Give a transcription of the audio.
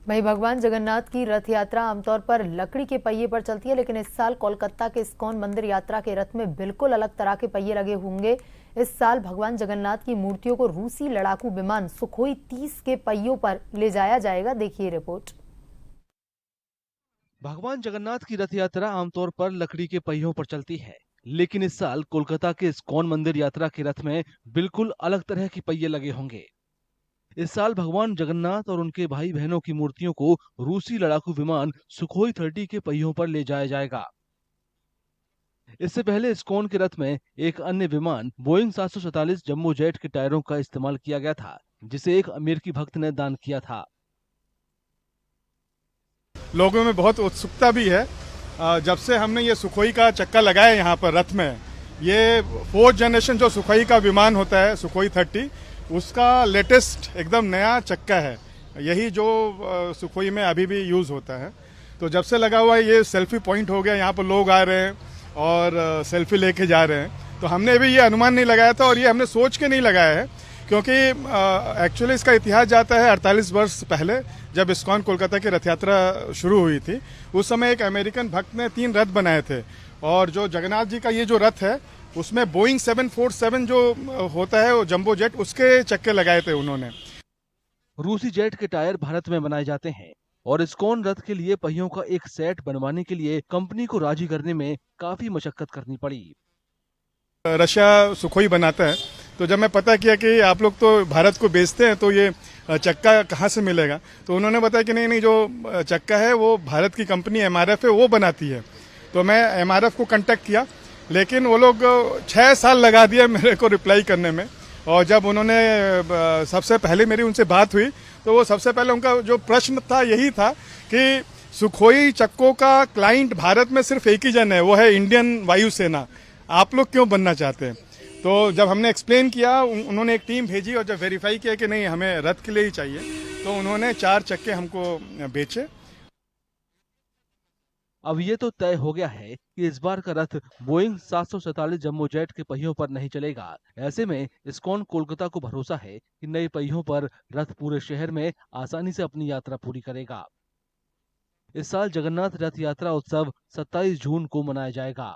वहीं भगवान जगन्नाथ की रथ यात्रा आमतौर पर लकड़ी के पहिए पर चलती है, लेकिन इस साल कोलकाता के इस्कॉन मंदिर यात्रा के रथ में बिल्कुल अलग तरह के पहिए लगे होंगे। इस साल भगवान जगन्नाथ की मूर्तियों को रूसी लड़ाकू विमान सुखोई 30 के पहियों पर ले जाया जाएगा। देखिए रिपोर्ट। भगवान जगन्नाथ की रथ यात्रा आमतौर पर लकड़ी के पहियों पर चलती है, लेकिन इस साल कोलकाता के इस्कॉन मंदिर यात्रा के रथ में बिल्कुल अलग तरह के पहिए लगे होंगे। इस साल भगवान जगन्नाथ और उनके भाई बहनों की मूर्तियों को रूसी लड़ाकू विमान सुखोई 30 के पहियों पर ले जाया जाएगा। इससे पहले इस्कॉन के रथ में एक अन्य विमान बोइंग 747 जम्बो जेट के टायरों का इस्तेमाल किया गया था, जिसे एक अमेरिकी भक्त ने दान किया था। लोगों में बहुत उत्सुकता भी है। जब से हमने ये सुखोई का चक्का लगाया यहाँ पर रथ में, ये 4th जनरेशन जो सुखोई का विमान होता है सुखोई 30, उसका लेटेस्ट एकदम नया चक्का है। यही जो सुखोई में अभी भी यूज होता है। तो जब से लगा हुआ है ये सेल्फी पॉइंट हो गया, यहाँ पर लोग आ रहे हैं और सेल्फी लेके जा रहे हैं। तो हमने अभी ये अनुमान नहीं लगाया था और ये हमने सोच के नहीं लगाया है, क्योंकि एक्चुअली इसका इतिहास जाता है 48 वर्ष पहले, जब इस्कॉन कोलकाता की रथ यात्रा शुरू हुई थी। उस समय एक अमेरिकन भक्त ने 3 रथ बनाए थे, और जो जगन्नाथ जी का ये जो रथ है उसमें बोइंग 747 जो होता है वो जंबो जेट, उसके चक्के लगाए थे उन्होंने। रूसी जेट के टायर भारत में बनाए जाते हैं और इस्कॉन रथ के लिए पहियों का एक सेट बनवाने के लिए कंपनी को राजी करने में काफी मशक्कत करनी पड़ी। रशिया सुखोई बनाता है, तो जब मैं पता किया कि आप लोग तो भारत को बेचते हैं तो ये चक्का कहाँ से मिलेगा, तो उन्होंने बताया कि नहीं नहीं, जो चक्का है वो भारत की कंपनी MRF है, वो बनाती है। तो मैं MRF को कांटेक्ट किया, लेकिन वो लोग 6 साल लगा दिया मेरे को रिप्लाई करने में। और जब उन्होंने सबसे पहले मेरी उनसे बात हुई, तो वो सबसे पहले उनका जो प्रश्न था यही था कि सुखोई चक्कों का क्लाइंट भारत में सिर्फ एक ही जन है, वो है इंडियन वायुसेना, आप लोग क्यों बनना चाहते हैं। तो जब हमने एक्सप्लेन किया, उन्होंने एक टीम भेजी और जब वेरीफाई किया कि नहीं हमें रथ के लिए ही चाहिए, तो उन्होंने 4 चक्के हमको बेचे। अब ये तो तय हो गया है कि इस बार का रथ बोइंग 747 जम्बो जेट के पहियों पर नहीं चलेगा। ऐसे में इस्कॉन कोलकाता को भरोसा है कि नए पहियों पर रथ पूरे शहर में आसानी से अपनी यात्रा पूरी करेगा। इस साल जगन्नाथ रथ यात्रा उत्सव 27 जून को मनाया जाएगा।